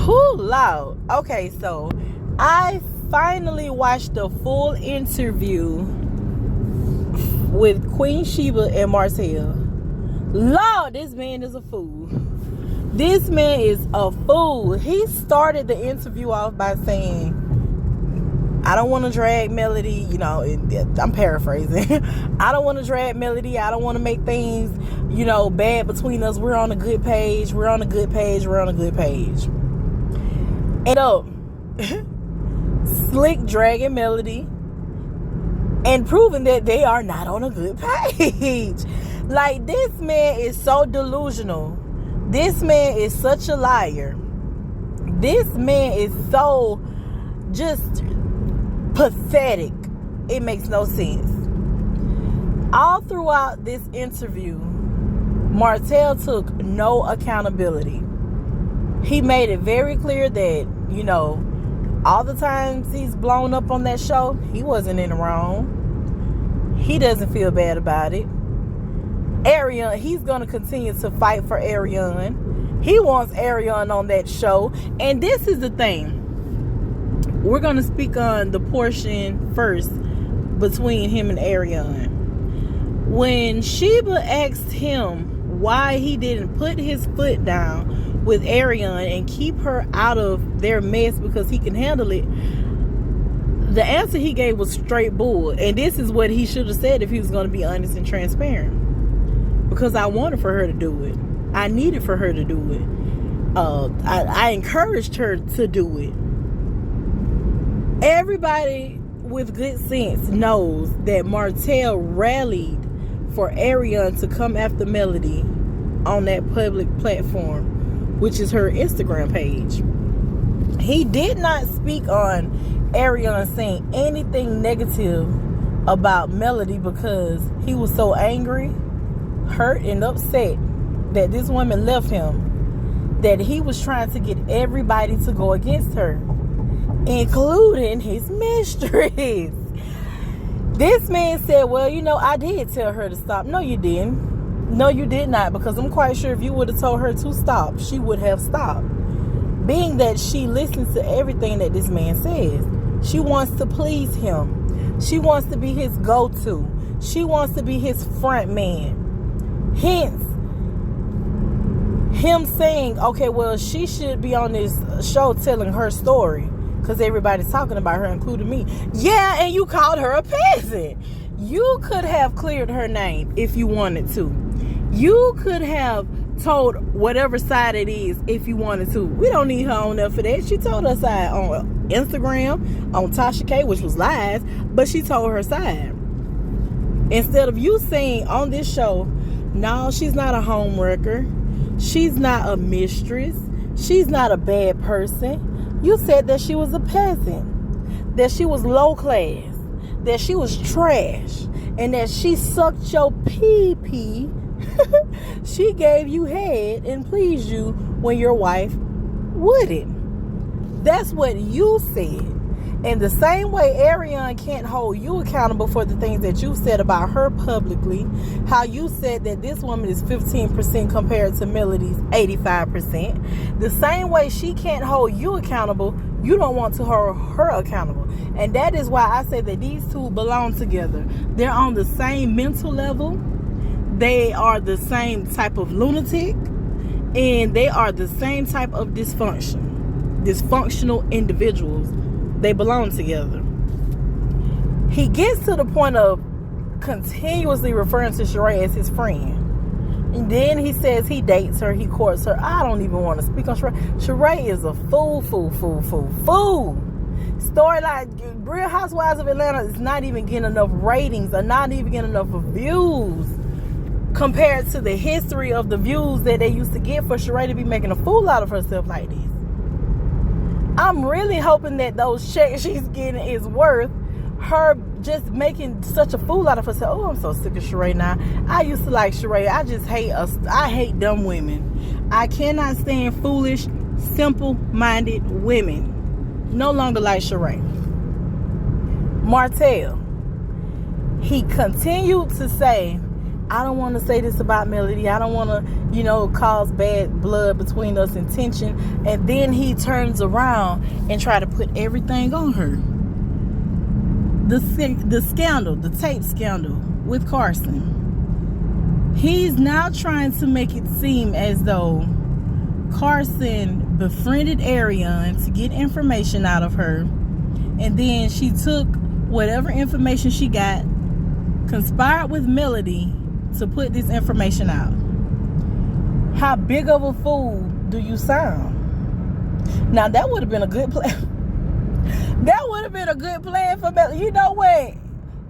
Who loud? Okay, so I finally watched the full interview with Queen Shibas and Martel. Lord, this man is a fool. This man is a fool. He started the interview off by saying, I don't want to drag Melody, I'm paraphrasing. I don't want to drag Melody. I don't want to make things, bad between us. We're on a good page. We're on a good page. We're on a good page. And up, slick dragging Melody and proving that they are not on a good page. Like, this man is so delusional. This man is such a liar. This man is so just pathetic. It makes no sense. All throughout this interview, Martel took no accountability. He made it very clear that, all the times he's blown up on that show, he wasn't in the wrong. He doesn't feel bad about it. Ariane, he's going to continue to fight for Ariane. He wants Ariane on that show. And this is the thing. We're going to speak on the portion first between him and Ariane. When Sheba asked him why he didn't put his foot down with Ariane and keep her out of their mess because he can handle it, the answer he gave was straight bull. And this is what he should have said if he was going to be honest and transparent. Because I wanted for her to do it. I needed for her to do it. I encouraged her to do it. Everybody with good sense knows that Martel rallied for Ariane to come after Melody on that public platform, which is her Instagram page. He did not speak on Ariane saying anything negative about Melody because he was so angry, hurt, and upset that this woman left him, that he was trying to get everybody to go against her, including his mistress. This man said, well, I did tell her to stop. No, you didn't. No, you did not, because I'm quite sure if you would have told her to stop, she would have stopped. Being that she listens to everything that this man says. She wants to please him. She wants to be his go-to. She wants to be his front man. Hence, him saying, okay, well, she should be on this show telling her story because everybody's talking about her, including me. Yeah, and you called her a peasant. You could have cleared her name if you wanted to. You could have told whatever side it is if you wanted to. We don't need her on there for that. She told her side on Instagram, on Tasha K, which was lies, but she told her side. Instead of you saying on this show, no, she's not a homewrecker. She's not a mistress. She's not a bad person. You said that she was a peasant, that she was low class, that she was trash, and that she sucked your pee-pee. She gave you head and pleased you when your wife wouldn't. That's what you said. And the same way Ariane can't hold you accountable for the things that you said about her publicly, how you said that this woman is 15% compared to Melody's 85%, the same way she can't hold you accountable, you don't want to hold her accountable. And that is why I say that these two belong together. They're on the same mental level. They are the same type of lunatic. And they are the same type of dysfunctional individuals. They belong together. He gets to the point of continuously referring to Sheree as his friend. And then he says he dates her, he courts her. I don't even want to speak on Sheree. Sheree is a fool. Story like Real Housewives of Atlanta is not even getting enough ratings or not even getting enough views compared to the history of the views that they used to get for Sheree to be making a fool out of herself like this. I'm really hoping that those checks she's getting is worth her just making such a fool out of herself. Oh, I'm so sick of Sheree now. I used to like Sheree. I just hate us. I hate dumb women. I cannot stand foolish, simple-minded women. No longer like Sheree. Martel. He continued to say, I don't want to say this about Melody. I don't want to, cause bad blood between us and tension. And then he turns around and try to put everything on her. The scandal, the tape scandal with Carson. He's now trying to make it seem as though Carson befriended Ariane to get information out of her. And then she took whatever information she got, conspired with Melody to put this information out. How big of a fool do you sound? Now that would have been a good plan. That would have been a good plan for Melody. You know what?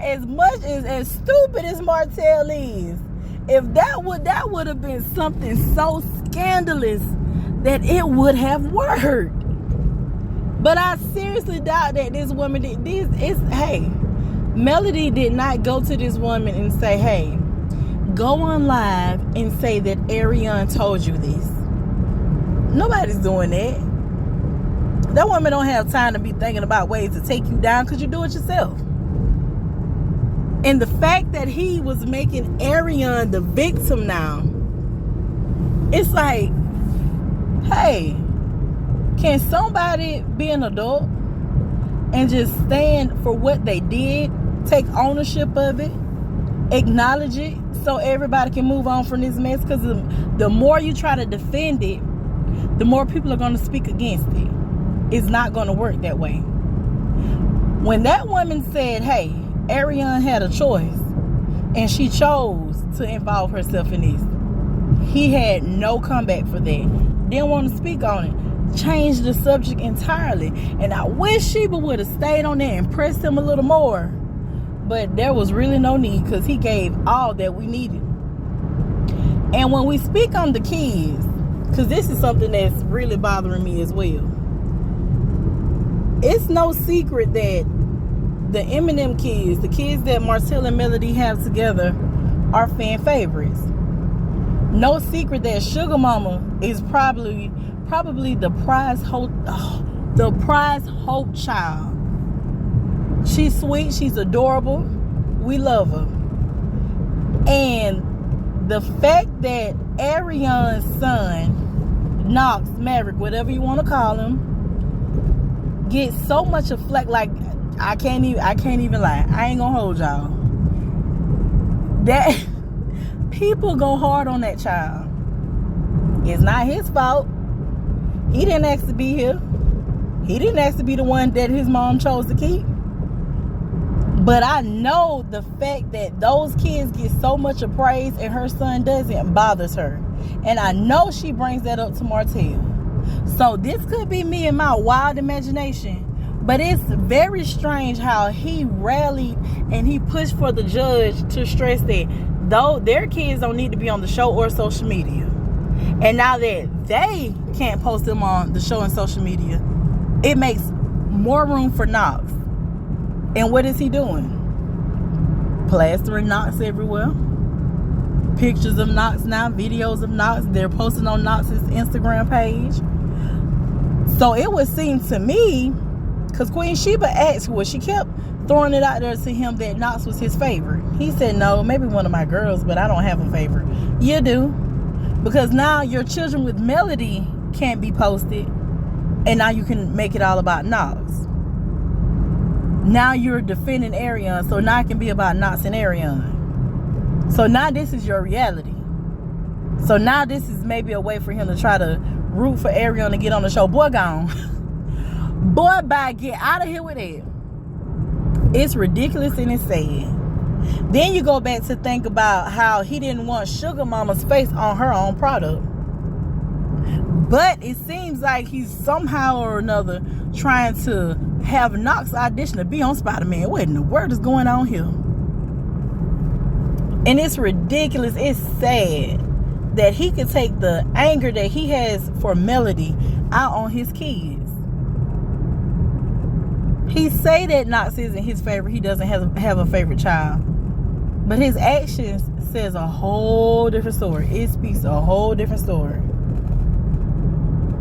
As much as stupid as Martel is, if that would have been something so scandalous that it would have worked. But I seriously doubt that this woman did this. Hey, Melody did not go to this woman and say, hey, go on live and say that Ariane told you this. Nobody's doing that. That woman don't have time to be thinking about ways to take you down because you do it yourself. And the fact that he was making Ariane the victim now, it's like, hey, can somebody be an adult and just stand for what they did, take ownership of it, acknowledge it, so everybody can move on from this mess? Because the more you try to defend it, the more people are going to speak against it. It's not going to work that way. When that woman said, hey, Ariane had a choice and she chose to involve herself in this, he had no comeback for that. Didn't want to speak on it. Changed the subject entirely. And I wish Sheba would have stayed on there and pressed him a little more. But there was really no need because he gave all that we needed. And when we speak on the kids, because this is something that's really bothering me as well. It's no secret that the MNM kids, the kids that Martel and Melody have together, are fan favorites. No secret that Sugar Mama is probably the prize hope child. She's sweet, she's adorable, we love her. And the fact that Ariane's son, Knox, Maverick, whatever you want to call him, gets so much of flack, like I can't even lie. I ain't gonna hold y'all. That people go hard on that child. It's not his fault. He didn't ask to be here. He didn't ask to be the one that his mom chose to keep. But I know the fact that those kids get so much of praise and her son doesn't bothers her. And I know she brings that up to Martel. So this could be me and my wild imagination. But it's very strange how he rallied and he pushed for the judge to stress that though their kids don't need to be on the show or social media. And now that they can't post them on the show and social media, it makes more room for Knox. And what is he doing? Plastering Knox everywhere. Pictures of Knox now, videos of Knox. They're posting on Knox's Instagram page. So it would seem to me, because Queen Sheba asked, well, she kept throwing it out there to him that Knox was his favorite. He said, no, maybe one of my girls, but I don't have a favorite. You do. Because now your children with Melody can't be posted. And now you can make it all about Knox. Now you're defending Ariane, so now it can be about Knox and Ariane. So now this is your reality. So now this is maybe a way for him to try to root for Ariane to get on the show. Boy, gone. Boy, bye. Get out of here with it. It's ridiculous and it's sad. Then you go back to think about how he didn't want Sugar Mama's face on her own product. But it seems like he's somehow or another trying to have Knox audition to be on Spider-Man. What in the world is going on here? And it's ridiculous. It's sad that he could take the anger that he has for Melody out on his kids. He say that Knox isn't his favorite. He doesn't have a favorite child. But his actions says a whole different story. It speaks a whole different story.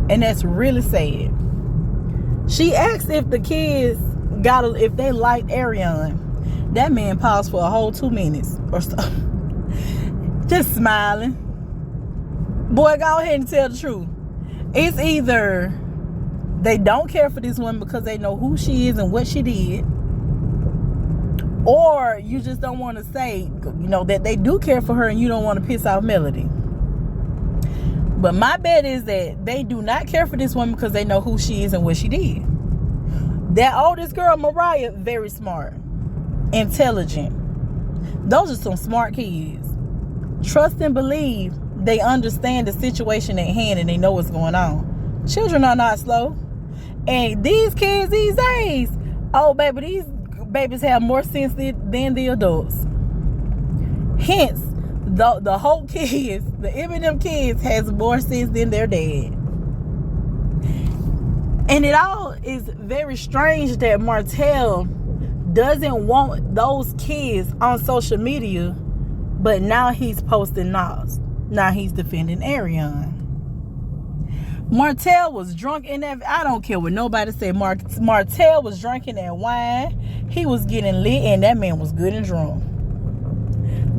And that's really sad. She asked if the kids if they liked Ariane. That man paused for a whole 2 minutes or so. just smiling. Boy, go ahead and tell the truth. It's either they don't care for this woman because they know who she is and what she did, or you just don't want to say, that they do care for her and you don't want to piss off Melody. But my bet is that they do not care for this woman because they know who she is and what she did. That oldest girl, Mariah, very smart, intelligent. Those are some smart kids. Trust and believe they understand the situation at hand and they know what's going on. Children are not slow. And these kids these days, oh baby, these babies have more sense than the adults. Hence, the whole kids, the MNM kids, has more sense than their dad. And it all is very strange that Martel doesn't want those kids on social media, but now he's posting Knox. Now he's defending Ariane. Martel was drunk in that. I don't care what nobody say. Martel was drinking that wine. He was getting lit, and that man was good and drunk.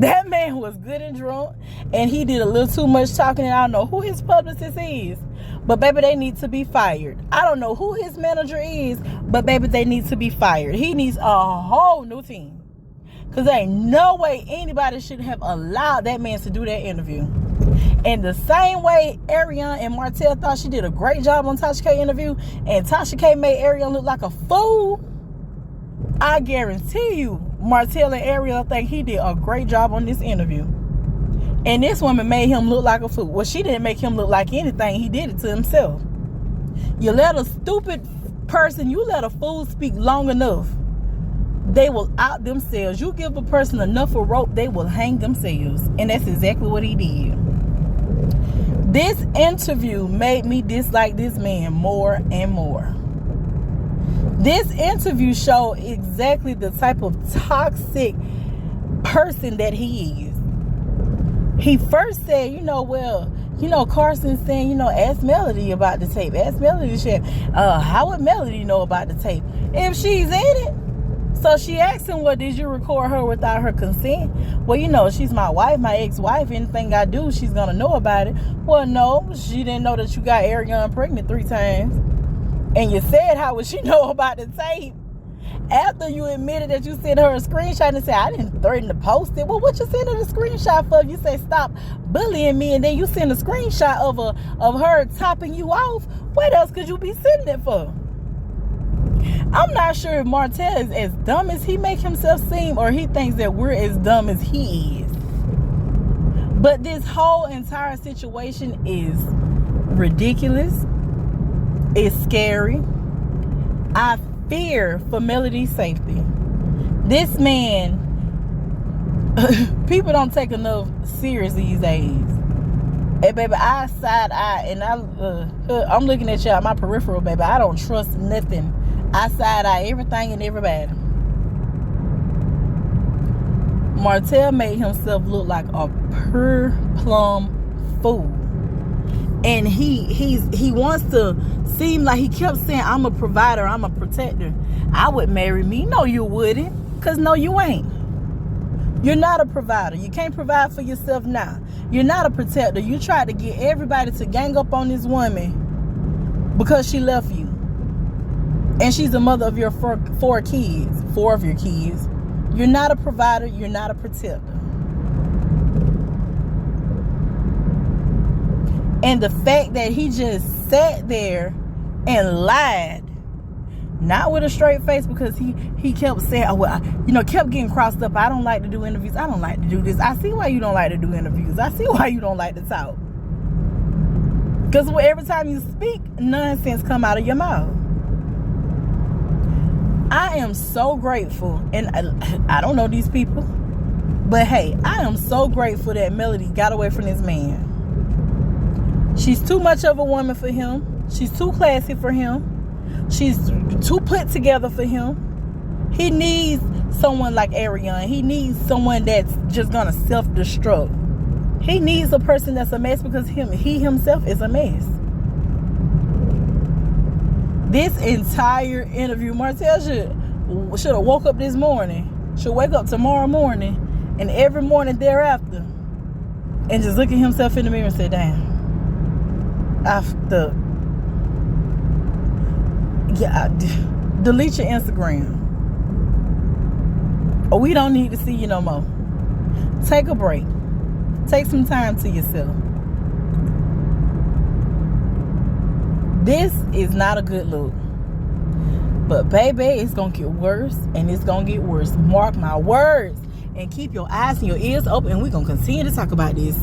That man was good and drunk, and he did a little too much talking, and I don't know who his publicist is, but baby, they need to be fired. I don't know who his manager is, but baby, they need to be fired. He needs a whole new team, because there ain't no way anybody should have allowed that man to do that interview. And the same way Ariane and Martel thought she did a great job on Tasha K interview, and Tasha K made Ariane look like a fool, I guarantee you Martel and Ariane think he did a great job on this interview. And this woman made him look like a fool. Well, she didn't make him look like anything. He did it to himself. You let a stupid person, you let a fool speak long enough, they will out themselves. You give a person enough of rope, they will hang themselves. And that's exactly what he did. This interview made me dislike this man more and more. This interview showed exactly the type of toxic person that he is. He first said, Carson's saying, ask Melody about the tape. Ask Melody, how would Melody know about the tape if she's in it? So she asked him, well, did you record her without her consent? Well, she's my wife, my ex-wife. Anything I do, she's going to know about it. Well, no, she didn't know that you got Ariane pregnant 3 times. And you said, how would she know about the tape? After you admitted that you sent her a screenshot and said, I didn't threaten to post it. Well, what you send her the screenshot for? You say, stop bullying me, and then you send a screenshot of her topping you off. What else could you be sending it for? I'm not sure if Martel is as dumb as he makes himself seem, or he thinks that we're as dumb as he is. But this whole entire situation is ridiculous. It's scary. I fear for Melody's safety. This man, people don't take enough serious these days. Hey, baby, I side eye, and I'm looking at y'all, my peripheral, baby. I don't trust nothing. I side eye everything and everybody. Martel made himself look like a pure plum fool. And he wants to seem like, he kept saying, I'm a provider, I'm a protector. I would marry me. No, you wouldn't. Because no, you ain't. You're not a provider. You can't provide for yourself now. You're not a protector. You tried to get everybody to gang up on this woman because she left you. And she's the mother of your 4 kids. 4 of your kids. You're not a provider. You're not a protector. And the fact that he just sat there and lied, not with a straight face, because he kept saying, kept getting crossed up. I don't like to do interviews. I don't like to do this. I see why you don't like to do interviews. I see why you don't like to talk. Because every time you speak, nonsense come out of your mouth. I am so grateful, and I don't know these people, but hey, I am so grateful that Melody got away from this man. She's too much of a woman for him. She's too classy for him. She's too put together for him. He needs someone like Ariane. He needs someone that's just gonna self-destruct. He needs a person that's a mess, because he himself is a mess. This entire interview, Martel should have woke up this morning, should wake up tomorrow morning, and every morning thereafter, and just look at himself in the mirror and say, damn, I fucked up. Yeah, delete your Instagram. Or we don't need to see you no more. Take a break. Take some time to yourself. This is not a good look. But baby, it's going to get worse, and it's going to get worse. Mark my words. And keep your eyes and your ears open, and we're going to continue to talk about this.